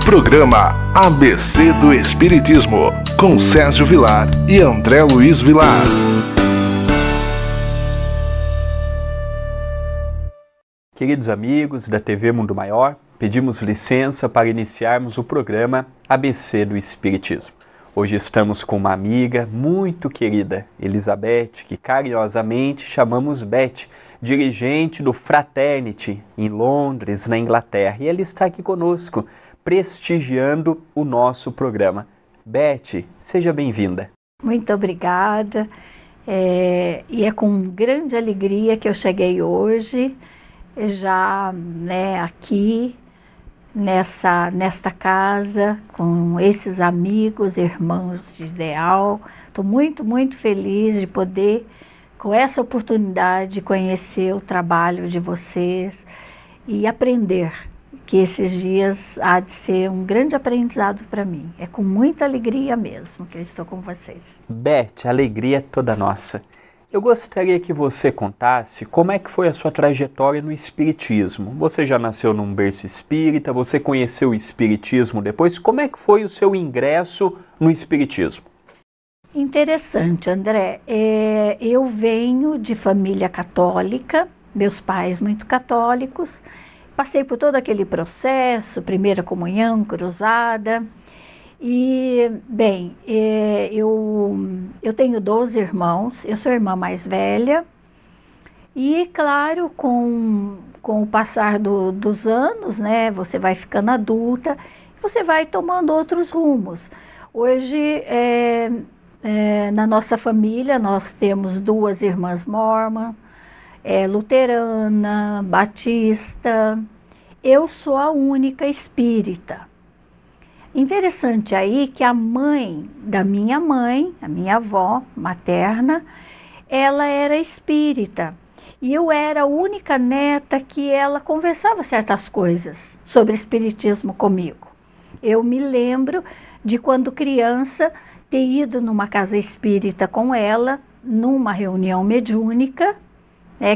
Programa ABC do Espiritismo, com Sérgio Vilar e André Luiz Vilar. Queridos amigos da TV Mundo Maior, pedimos licença para iniciarmos o programa ABC do Espiritismo. Hoje estamos com uma amiga muito querida, Elizabeth, que carinhosamente chamamos Beth, dirigente do Fraternity em Londres, na Inglaterra. E ela está aqui conosco, prestigiando o nosso programa. Beth, seja bem-vinda. Muito obrigada. E é com grande alegria que eu cheguei hoje, já aqui, nesta casa, com esses amigos, irmãos de ideal. Estou muito, muito feliz de poder, com essa oportunidade, conhecer o trabalho de vocês e aprender, que esses dias há de ser um grande aprendizado para mim. É com muita alegria mesmo que eu estou com vocês. Beth, a alegria é toda nossa. Eu gostaria que você contasse como é que foi a sua trajetória no Espiritismo. Você já nasceu num berço espírita, você conheceu o Espiritismo depois. Como é que foi o seu ingresso no Espiritismo? Interessante, André. Eu venho de família católica, meus pais muito católicos. Passei por todo aquele processo, primeira comunhão, cruzada. E, bem, eu tenho 12 irmãos, eu sou a irmã mais velha. E, claro, com o passar dos anos, você vai ficando adulta, você vai tomando outros rumos. Hoje, na nossa família, nós temos 2 irmãs mormon, luterana, batista. Eu sou a única espírita. Interessante aí que a mãe da minha mãe, a minha avó materna, ela era espírita. E eu era a única neta que ela conversava certas coisas sobre espiritismo comigo. Eu me lembro de quando criança ter ido numa casa espírita com ela, numa reunião mediúnica,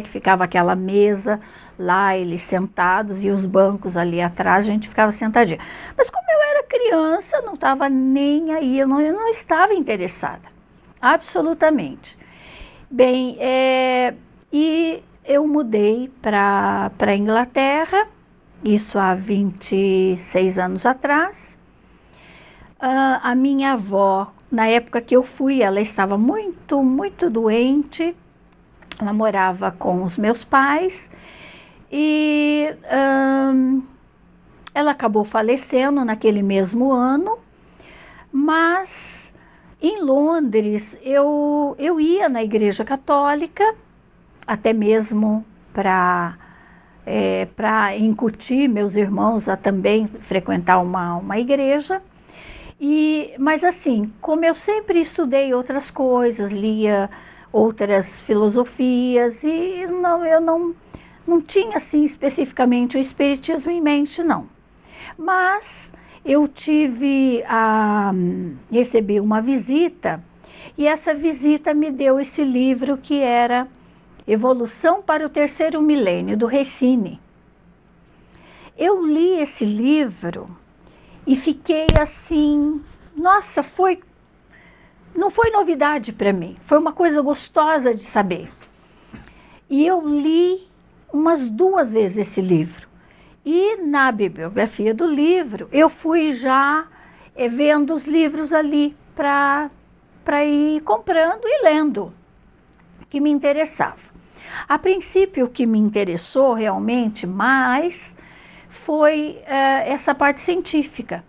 que ficava aquela mesa lá, eles sentados e os bancos ali atrás, a gente ficava sentadinho. Mas como eu era criança, não estava nem aí, eu não estava interessada, absolutamente. Bem, e eu mudei para a Inglaterra, isso há 26 anos atrás. A minha avó, na época que eu fui, ela estava muito, muito doente. Ela morava com os meus pais e ela acabou falecendo naquele mesmo ano, mas em Londres eu ia na igreja católica, até mesmo para incutir meus irmãos a também frequentar uma igreja. Mas assim, como eu sempre estudei outras coisas, lia outras filosofias e eu não tinha assim especificamente o espiritismo em mente, não. Mas eu recebi uma visita e essa visita me deu esse livro que era Evolução para o Terceiro Milênio, do Recine. Eu li esse livro e fiquei assim, nossa, não foi novidade para mim, foi uma coisa gostosa de saber. E eu li umas 2 vezes esse livro. E na bibliografia do livro, eu fui já vendo os livros ali para ir comprando e lendo, que me interessava. A princípio, o que me interessou realmente mais foi essa parte científica.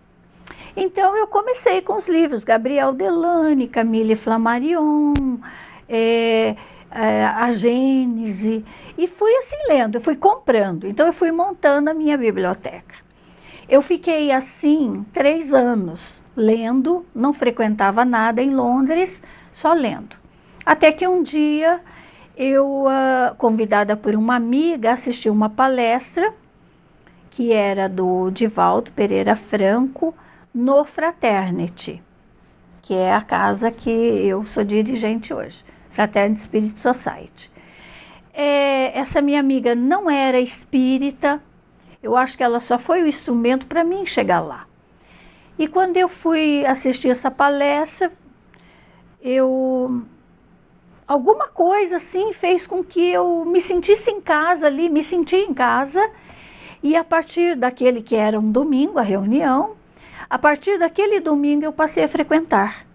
Então, eu comecei com os livros, Gabriel Delany, Camille Flammarion, a Gênese, e fui assim lendo, eu fui comprando, então eu fui montando a minha biblioteca. Eu fiquei assim 3 anos lendo, não frequentava nada em Londres, só lendo. Até que um dia, eu, convidada por uma amiga, assisti uma palestra, que era do Divaldo Pereira Franco, no Fraternity, que é a casa que eu sou dirigente hoje, Fraternity Spirit Society. Essa minha amiga não era espírita, eu acho que ela só foi o instrumento para mim chegar lá. E quando eu fui assistir essa palestra, alguma coisa assim fez com que eu me sentisse em casa ali, me senti em casa. E a partir daquele que era um domingo, a reunião, a partir daquele domingo eu passei a frequentar.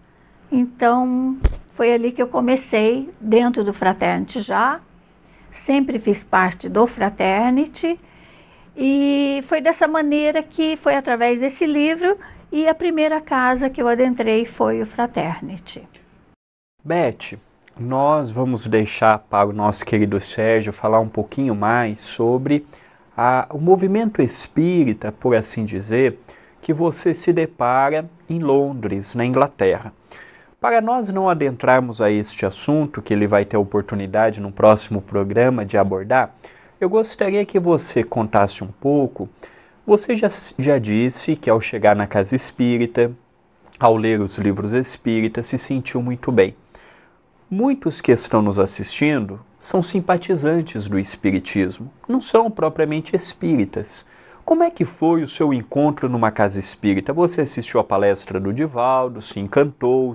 Então, foi ali que eu comecei, dentro do Fraternity já. Sempre fiz parte do Fraternity. E foi dessa maneira que foi através desse livro, e a primeira casa que eu adentrei foi o Fraternity. Beth, nós vamos deixar para o nosso querido Sérgio falar um pouquinho mais sobre o movimento espírita, por assim dizer, que você se depara em Londres, na Inglaterra. Para nós não adentrarmos a este assunto, que ele vai ter oportunidade no próximo programa de abordar, eu gostaria que você contasse um pouco. Você já disse que ao chegar na casa espírita, ao ler os livros espíritas, se sentiu muito bem. Muitos que estão nos assistindo são simpatizantes do espiritismo, não são propriamente espíritas. Como é que foi o seu encontro numa casa espírita? Você assistiu a palestra do Divaldo, se encantou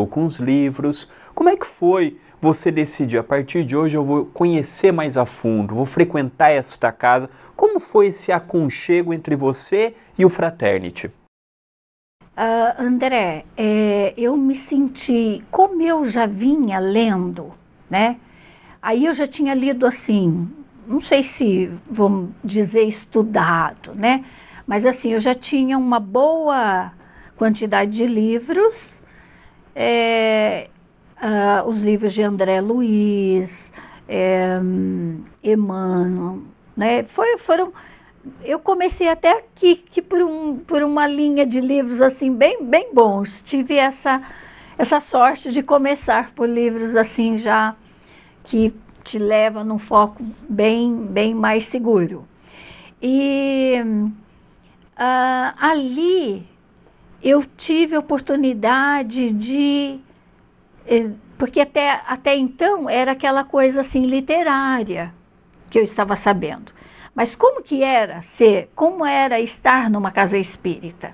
com os livros. Como é que foi você decidir, a partir de hoje eu vou conhecer mais a fundo, vou frequentar esta casa? Como foi esse aconchego entre você e o Fraternity? André, eu me senti, como eu já vinha lendo, né? Aí eu já tinha lido assim, não sei se vamos dizer estudado, né? Mas assim, eu já tinha uma boa quantidade de livros, os livros de André Luiz, Emmanuel, né? Foram... Eu comecei até aqui que por uma linha de livros assim bem bons. Tive essa sorte de começar por livros assim já que te leva num foco bem mais seguro. E ali eu tive a oportunidade de... Porque até então era aquela coisa assim literária que eu estava sabendo. Mas como era estar numa casa espírita?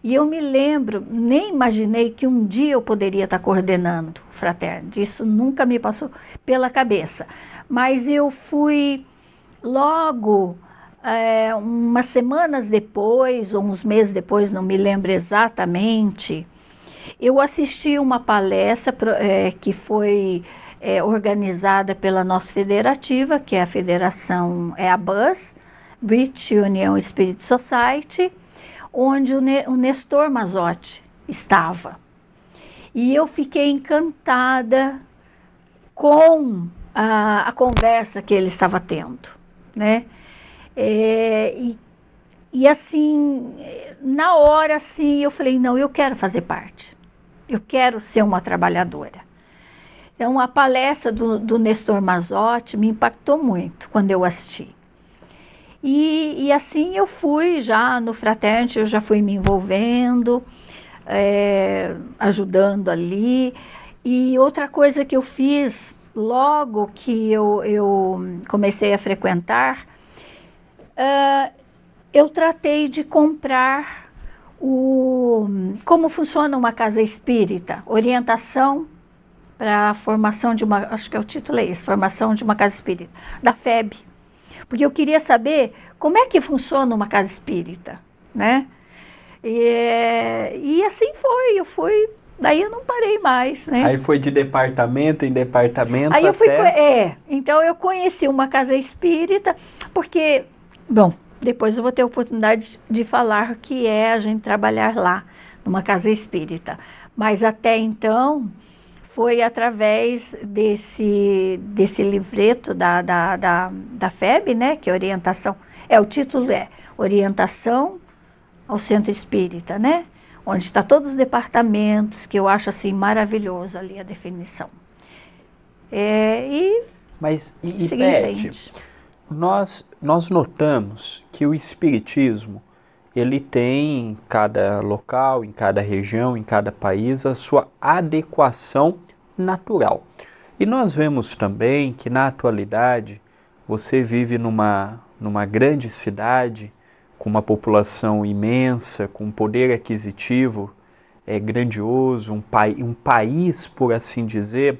E eu me lembro, nem imaginei que um dia eu poderia estar coordenando o Fraternity. Isso nunca me passou pela cabeça. Mas eu fui logo, umas semanas depois, ou uns meses depois, não me lembro exatamente, eu assisti uma palestra que foi... organizada pela nossa federativa, que é a federação, a BUS, British Union Spirit Society, onde o Nestor Mazotti estava. E eu fiquei encantada com a conversa que ele estava tendo, né? E assim, na hora assim, eu falei, não, eu quero fazer parte, eu quero ser uma trabalhadora. Então, a palestra do Nestor Mazotti me impactou muito quando eu assisti. E assim eu fui já no Fraternity, eu já fui me envolvendo, ajudando ali. E outra coisa que eu fiz logo que eu comecei a frequentar, eu tratei de comprar como funciona uma casa espírita, orientação para a formação de uma, acho que é o título esse, formação de uma casa espírita, da FEB. Porque eu queria saber como é que funciona uma casa espírita, né? E assim foi, daí eu não parei mais, né? Aí foi de departamento em departamento aí eu fui, até... então eu conheci uma casa espírita, porque, bom, depois eu vou ter a oportunidade de falar o que é a gente trabalhar lá, numa casa espírita. Mas até então... foi através desse livreto da FEB, né, que é orientação, o título é Orientação ao Centro Espírita, né, onde está todos os departamentos, que eu acho assim maravilhoso ali a definição. Mas, Beth, nós notamos que o Espiritismo, ele tem em cada local, em cada região, em cada país, a sua adequação natural. E nós vemos também que na atualidade você vive numa grande cidade, com uma população imensa, com um poder aquisitivo grandioso, um país, por assim dizer,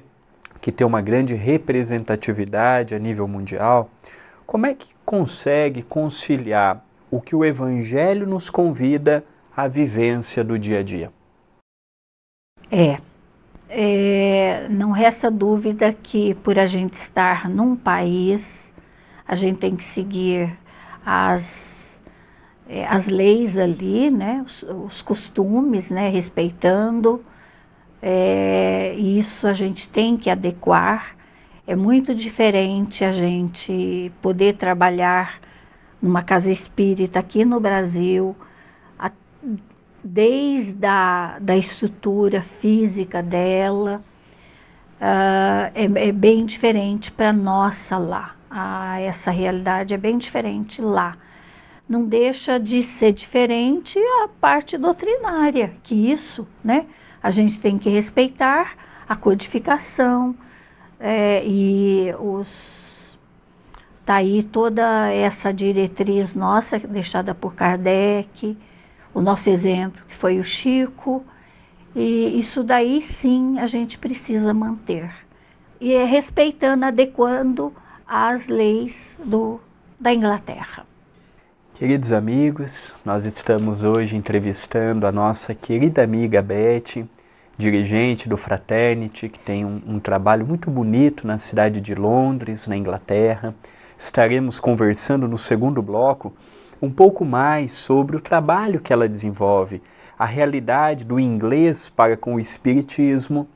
que tem uma grande representatividade a nível mundial, como é que consegue conciliar o que o Evangelho nos convida à vivência do dia a dia? Não resta dúvida que por a gente estar num país, a gente tem que seguir as leis ali, né, os costumes, né, respeitando. Isso a gente tem que adequar. É muito diferente a gente poder trabalhar numa casa espírita aqui no Brasil, desde da estrutura física dela, é bem diferente para nossa lá. Essa realidade é bem diferente lá. Não deixa de ser diferente a parte doutrinária, que isso, né, a gente tem que respeitar a codificação, tá aí toda essa diretriz nossa deixada por Kardec, o nosso exemplo que foi o Chico, e isso daí sim a gente precisa manter, e respeitando, adequando às leis da Inglaterra. Queridos amigos, nós estamos hoje entrevistando a nossa querida amiga Beth, dirigente do Fraternity, que tem um trabalho muito bonito na cidade de Londres, na Inglaterra. Estaremos conversando no segundo bloco um pouco mais sobre o trabalho que ela desenvolve, a realidade do inglês para com o espiritismo,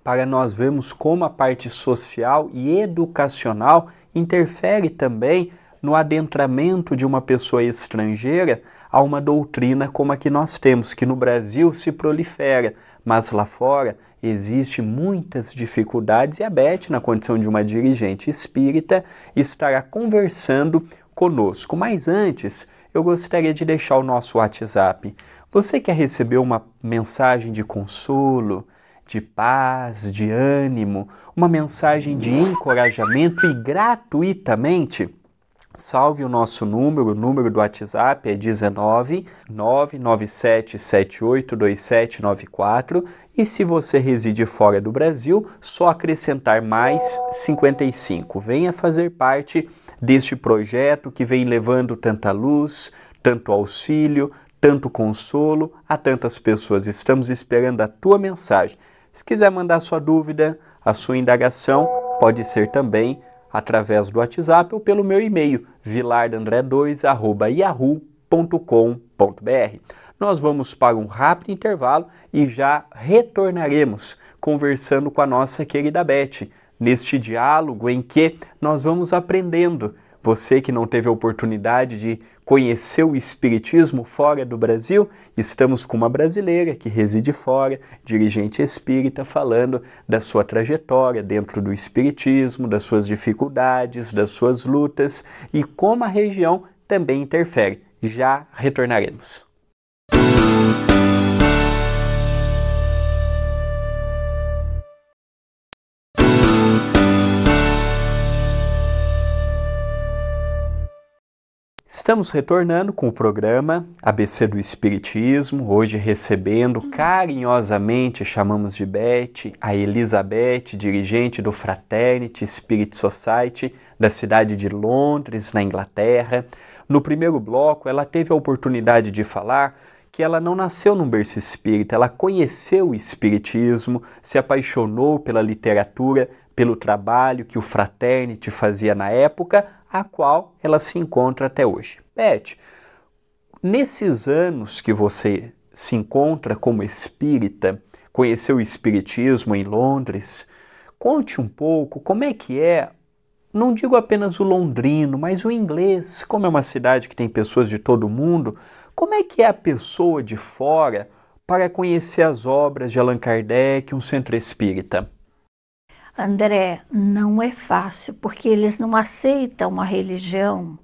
para nós vermos como a parte social e educacional interfere também no adentramento de uma pessoa estrangeira a uma doutrina como a que nós temos, que no Brasil se prolifera, mas lá fora existem muitas dificuldades, e a Beth, na condição de uma dirigente espírita, estará conversando conosco. Mas antes, eu gostaria de deixar o nosso WhatsApp. Você quer receber uma mensagem de consolo, de paz, de ânimo, uma mensagem de encorajamento e gratuitamente? Salve o nosso número, o número do WhatsApp é 19 997 782794, e se você reside fora do Brasil, só acrescentar mais 55. Venha fazer parte deste projeto que vem levando tanta luz, tanto auxílio, tanto consolo a tantas pessoas. Estamos esperando a tua mensagem. Se quiser mandar sua dúvida, a sua indagação, pode ser também através do WhatsApp ou pelo meu e-mail, vilardandre2@yahoo.com.br. Nós vamos para um rápido intervalo e já retornaremos conversando com a nossa querida Beth, neste diálogo em que nós vamos aprendendo. Você que não teve a oportunidade de conhecer o Espiritismo fora do Brasil, estamos com uma brasileira que reside fora, dirigente espírita, falando da sua trajetória dentro do Espiritismo, das suas dificuldades, das suas lutas e como a região também interfere. Já retornaremos. Estamos retornando com o programa ABC do Espiritismo, hoje recebendo carinhosamente, chamamos de Beth, a Elizabeth, dirigente do Fraternity Spirit Society da cidade de Londres, na Inglaterra. No primeiro bloco, ela teve a oportunidade de falar que ela não nasceu num berço espírita, ela conheceu o espiritismo, se apaixonou pela literatura, pelo trabalho que o Fraternity fazia na época, a qual ela se encontra até hoje. Beth, nesses anos que você se encontra como espírita, conheceu o espiritismo em Londres, conte um pouco como é que é, não digo apenas o londrino, mas o inglês, como é uma cidade que tem pessoas de todo mundo, como é que é a pessoa de fora para conhecer as obras de Allan Kardec, um centro espírita? André, não é fácil, porque eles não aceitam a religião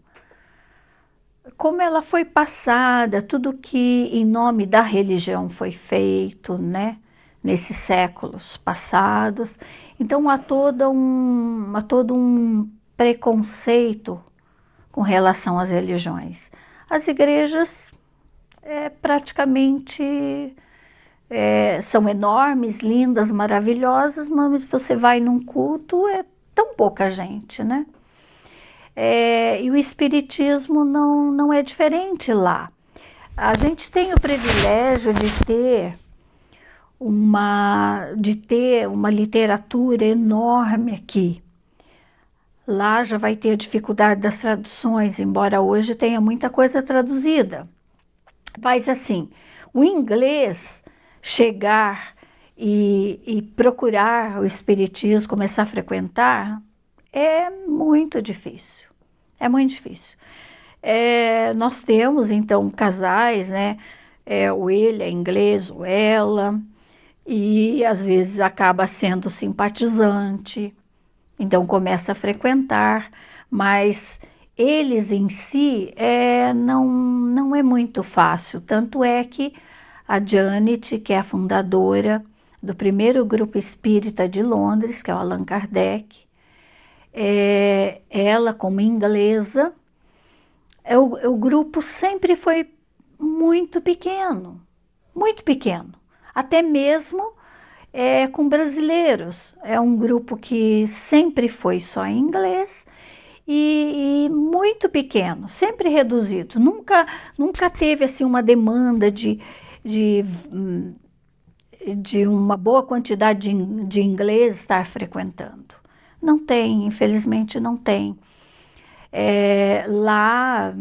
como ela foi passada, tudo que em nome da religião foi feito, né, nesses séculos passados. Então há todo um preconceito com relação às religiões. as igrejas praticamente são enormes, lindas, maravilhosas, mas você vai num culto, é tão pouca gente, né? E o espiritismo não é diferente lá. A gente tem o privilégio de ter uma literatura enorme aqui. Lá já vai ter a dificuldade das traduções, embora hoje tenha muita coisa traduzida. Mas assim, o inglês chegar e procurar o espiritismo, começar a frequentar, é muito difícil. É muito difícil. Nós temos, então, casais, né? O ele é inglês, o ela, e às vezes acaba sendo simpatizante, então começa a frequentar, mas eles em si não é muito fácil. Tanto é que a Janet, que é a fundadora do primeiro grupo espírita de Londres, que é o Allan Kardec, ela como inglesa, o grupo sempre foi muito pequeno, até mesmo com brasileiros. É um grupo que sempre foi só em inglês e muito pequeno, sempre reduzido. Nunca teve assim uma demanda de uma boa quantidade de inglês estar frequentando. Não tem, infelizmente não tem. Lá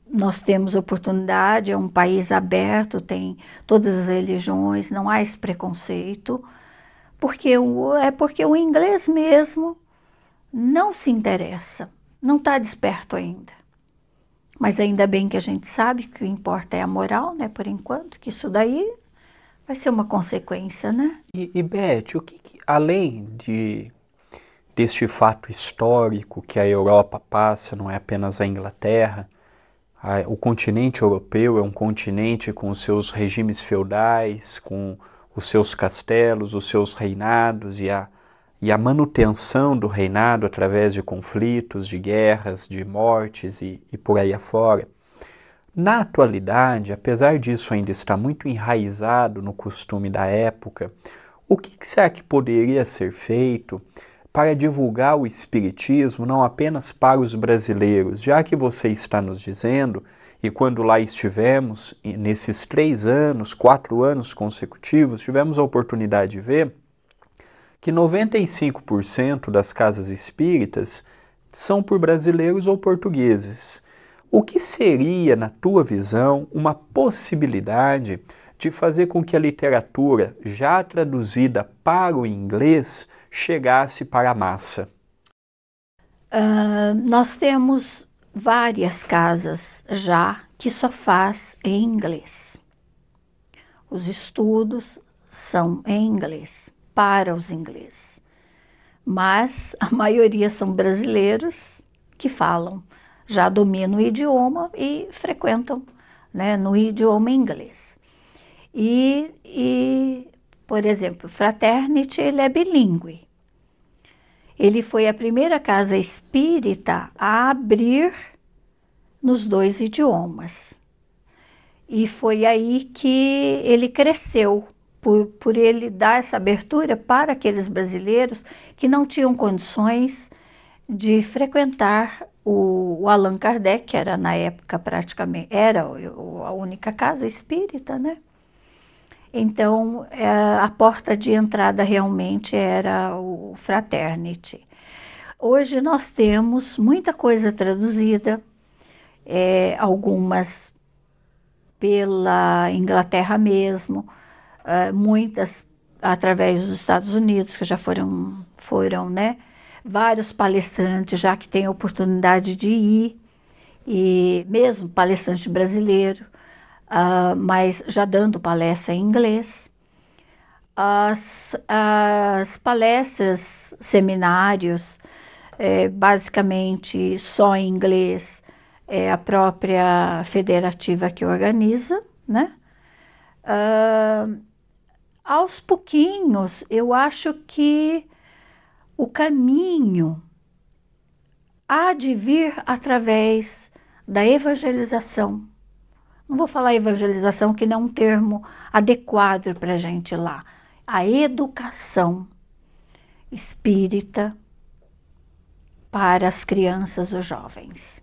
nós temos oportunidade, é um país aberto, tem todas as religiões, não há esse preconceito, porque o inglês mesmo não se interessa, não está desperto ainda. Mas ainda bem que a gente sabe que o que importa é a moral, né, por enquanto, que isso daí vai ser uma consequência, né? E Beth, além deste fato histórico que a Europa passa, não é apenas a Inglaterra, o continente europeu é um continente com os seus regimes feudais, com os seus castelos, os seus reinados e a manutenção do reinado através de conflitos, de guerras, de mortes e por aí afora. Na atualidade, apesar disso ainda estar muito enraizado no costume da época, o que será que poderia ser feito para divulgar o espiritismo não apenas para os brasileiros, já que você está nos dizendo, e quando lá estivemos, nesses 3 anos, 4 anos consecutivos, tivemos a oportunidade de ver que 95% das casas espíritas são por brasileiros ou portugueses. O que seria, na tua visão, uma possibilidade de fazer com que a literatura, já traduzida para o inglês, chegasse para a massa? Nós temos várias casas já que só faz em inglês. Os estudos são em inglês, para os ingleses. Mas a maioria são brasileiros que falam, já dominam o idioma e frequentam, né, no idioma inglês. Por exemplo, Fraternity, ele é bilíngue. Ele foi a primeira casa espírita a abrir nos 2 idiomas. E foi aí que ele cresceu, por ele dar essa abertura para aqueles brasileiros que não tinham condições de frequentar o Allan Kardec, que era na época praticamente, era a única casa espírita, né? Então, a porta de entrada realmente era o Fraternity. Hoje nós temos muita coisa traduzida, algumas pela Inglaterra mesmo, muitas através dos Estados Unidos, que já foram, né? Vários palestrantes já que têm a oportunidade de ir, e mesmo palestrante brasileiro, mas já dando palestra em inglês. As palestras, seminários, basicamente só em inglês, é a própria federativa que organiza, né? Aos pouquinhos, eu acho que o caminho há de vir através da evangelização não vou falar evangelização, que não é um termo adequado para a gente lá, a educação espírita para as crianças ou jovens.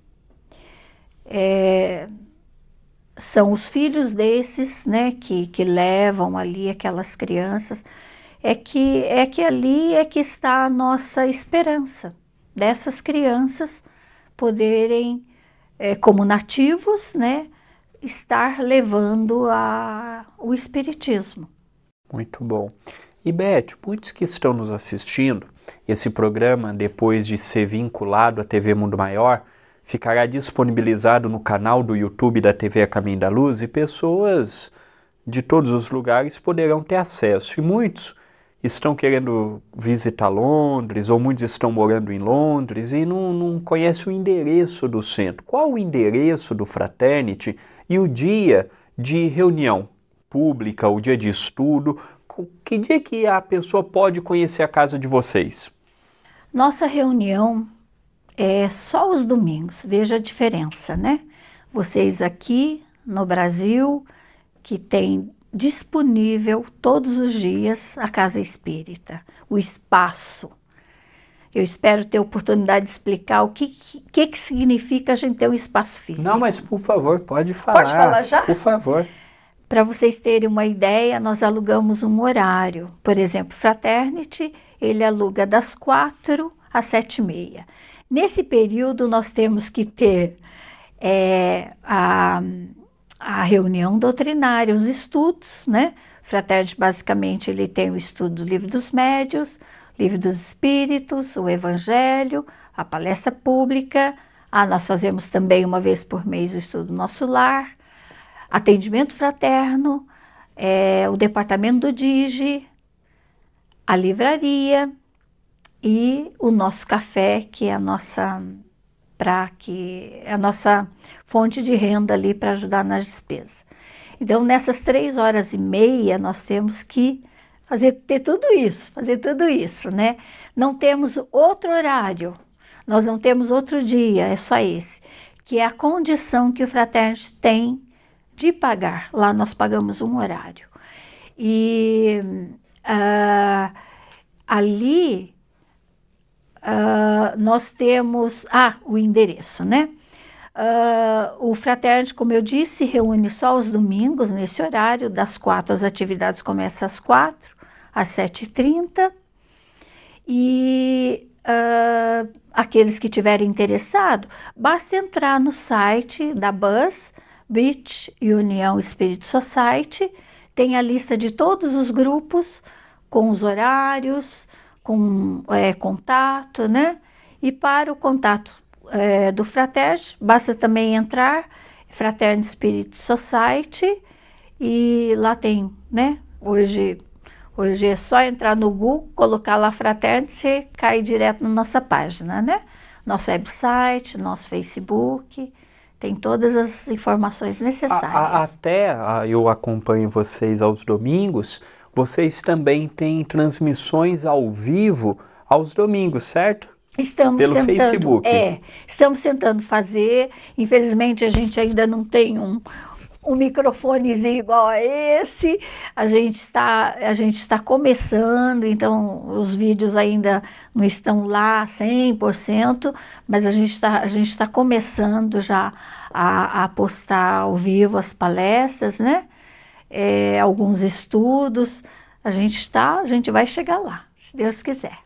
São os filhos desses, né, que levam ali aquelas crianças, é que ali é que está a nossa esperança, dessas crianças poderem, como nativos, né, estar levando o espiritismo. Muito bom. E Beth, muitos que estão nos assistindo, esse programa, depois de ser vinculado à TV Mundo Maior, ficará disponibilizado no canal do YouTube da TV A Caminho da Luz e pessoas de todos os lugares poderão ter acesso. E muitos estão querendo visitar Londres, ou muitos estão morando em Londres e não conhecem o endereço do centro. Qual o endereço do Fraternity e o dia de reunião pública, o dia de estudo? Que dia que a pessoa pode conhecer a casa de vocês? Nossa reunião é só os domingos, veja a diferença, né? Vocês aqui no Brasil, que tem disponível todos os dias a Casa Espírita, o espaço. Eu espero ter oportunidade de explicar o que significa a gente ter um espaço físico. Não, mas por favor, pode falar. Pode falar já? Por favor. Para vocês terem uma ideia, nós alugamos um horário. Por exemplo, Fraternity, ele aluga das 4 às 7h30. Nesse período, nós temos que ter a reunião doutrinária, os estudos, né? Fraternity, basicamente, ele tem o estudo do Livro dos Médiuns, Livro dos Espíritos, o Evangelho, a palestra pública. Nós fazemos também, uma vez por mês, o estudo do Nosso Lar, atendimento fraterno, o departamento do Digi, a livraria e o nosso café, que é a nossa fonte de renda ali para ajudar nas despesas. Então, nessas 3h30, nós temos que fazer tudo isso, né? Não temos outro horário, nós não temos outro dia, é só esse, que é a condição que o Fraternity tem de pagar. Lá nós pagamos um horário. E ali nós temos o endereço, né? O Fraternity, como eu disse, reúne só os domingos nesse horário, das 4 as atividades começam às 4, às 7h30. E aqueles que tiverem interessado, basta entrar no site da BUS, British Union Spirit Society, tem a lista de todos os grupos, com os horários, com contato, né? E para o contato do Fraternity, basta também entrar, Fraternity Spirit Society, e lá tem, né? Hoje é só entrar no Google, colocar lá Fraternity, você cai direto na nossa página, né? Nosso website, nosso Facebook, tem todas as informações necessárias. Até eu acompanho vocês aos domingos, vocês também têm transmissões ao vivo aos domingos, certo? Pelo Facebook. Estamos tentando fazer. Infelizmente, a gente ainda não tem um microfonezinho igual a esse. A gente está começando, então os vídeos ainda não estão lá 100%, mas a gente está começando já a postar ao vivo as palestras, né? Alguns estudos. A gente vai chegar lá, se Deus quiser.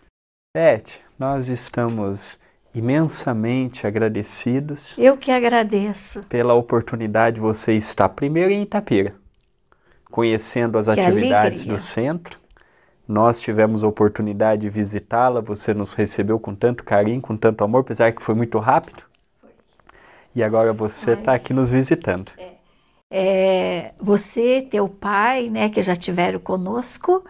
Beth, nós estamos imensamente agradecidos. Eu que agradeço. Pela oportunidade de você estar primeiro em Itapira, conhecendo as atividades do centro. Nós tivemos a oportunidade de visitá-la, você nos recebeu com tanto carinho, com tanto amor, apesar que foi muito rápido. E agora você está aqui nos visitando. Você, teu pai, né, que já estiveram conosco,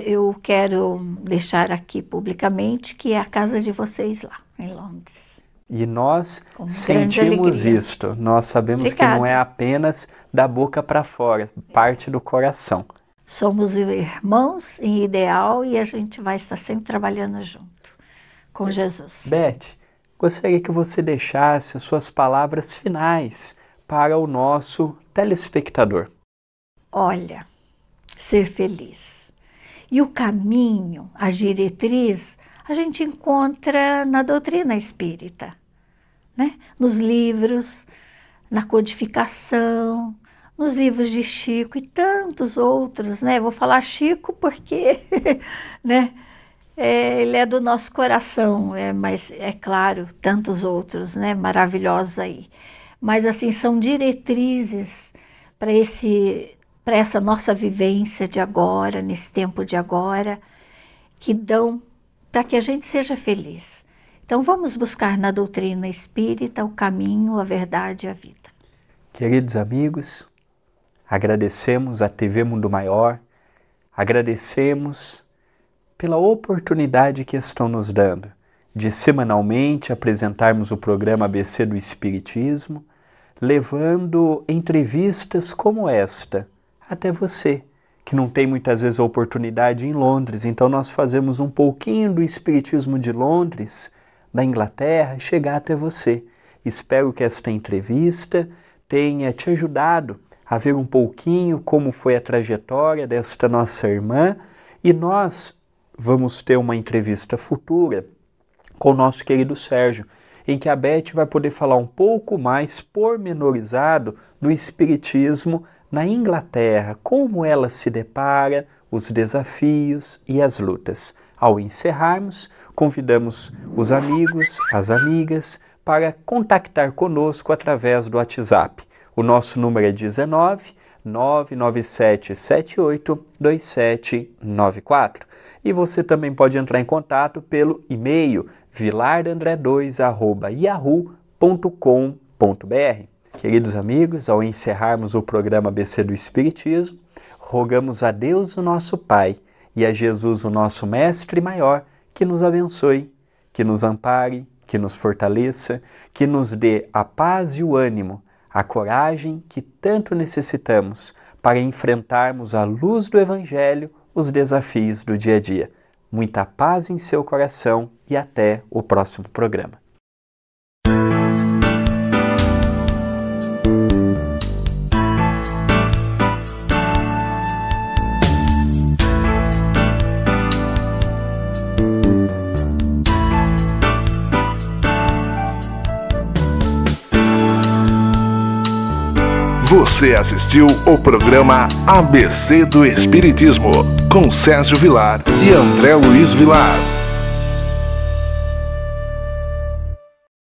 eu quero deixar aqui publicamente que é a casa de vocês lá, em Londres. E nós sentimos isto, nós sabemos que não é apenas da boca para fora, parte do coração. Somos irmãos em ideal e a gente vai estar sempre trabalhando junto com Jesus. Beth, gostaria que você deixasse as suas palavras finais para o nosso telespectador? Olha, ser feliz. E o caminho, a diretriz, a gente encontra na doutrina espírita, né? Nos livros, na codificação, nos livros de Chico e tantos outros, né? Vou falar Chico porque, né? Ele é do nosso coração, mas é claro, tantos outros, né? Maravilhosos aí. Mas assim, são diretrizes para essa nossa vivência de agora, nesse tempo de agora, que dão para que a gente seja feliz. Então vamos buscar na doutrina espírita o caminho, a verdade e a vida. Queridos amigos, agradecemos à TV Mundo Maior, agradecemos pela oportunidade que estão nos dando de semanalmente apresentarmos o programa ABC do Espiritismo, levando entrevistas como esta até você, que não tem muitas vezes a oportunidade em Londres. Então nós fazemos um pouquinho do Espiritismo de Londres, da Inglaterra, chegar até você. Espero que esta entrevista tenha te ajudado a ver um pouquinho como foi a trajetória desta nossa irmã, e nós vamos ter uma entrevista futura com o nosso querido Sérgio, em que a Beth vai poder falar um pouco mais pormenorizado do Espiritismo na Inglaterra, como ela se depara, os desafios e as lutas. Ao encerrarmos, convidamos os amigos, as amigas, para contactar conosco através do WhatsApp. O nosso número é 19 997 78 2794. E você também pode entrar em contato pelo e-mail vilardandre2@yahoo.com.br. Queridos amigos, ao encerrarmos o programa ABC do Espiritismo, rogamos a Deus, o nosso Pai, e a Jesus, o nosso Mestre Maior, que nos abençoe, que nos ampare, que nos fortaleça, que nos dê a paz e o ânimo, a coragem que tanto necessitamos para enfrentarmos à luz do Evangelho os desafios do dia a dia. Muita paz em seu coração e até o próximo programa. Você assistiu o programa ABC do Espiritismo, com Sérgio Vilar e André Luiz Vilar.